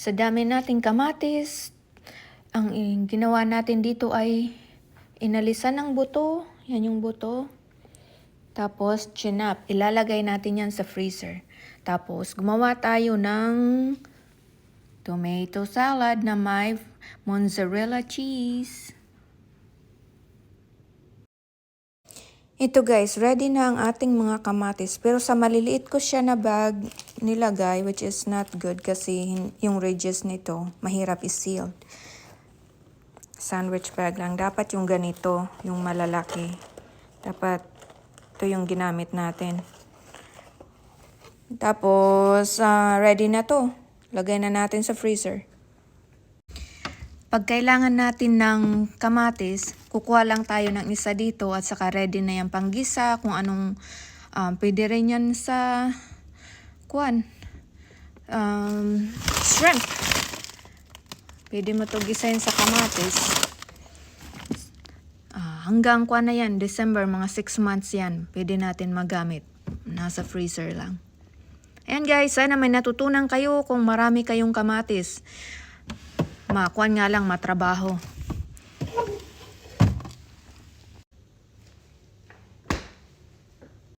Sa dami nating kamatis, ang ginawa natin dito ay inalisan ng buto. Yan yung buto. Tapos, chinap. Ilalagay natin yan sa freezer. Tapos, gumawa tayo ng tomato salad na may mozzarella cheese. Ito guys, ready na ang ating mga kamatis. Pero sa maliliit ko siya na bag nilagay, which is not good kasi yung ridges nito mahirap i-seal. Sandwich bag lang. Dapat yung ganito, yung malalaki. Dapat ito yung ginamit natin. Tapos, ready na to. Lagay na natin sa freezer. Pag kailangan natin ng kamatis, kukuha lang tayo ng isa dito at saka ready na yung panggisa, kung anong pwede rin yan sa shrimp. Pwede mo ito gisahin sa kamatis. Hanggang na yan, December, mga 6 months yan, pwede natin magamit. Nasa freezer lang. Ayan guys, sana may natutunan kayo kung marami kayong kamatis. Nga lang matrabaho.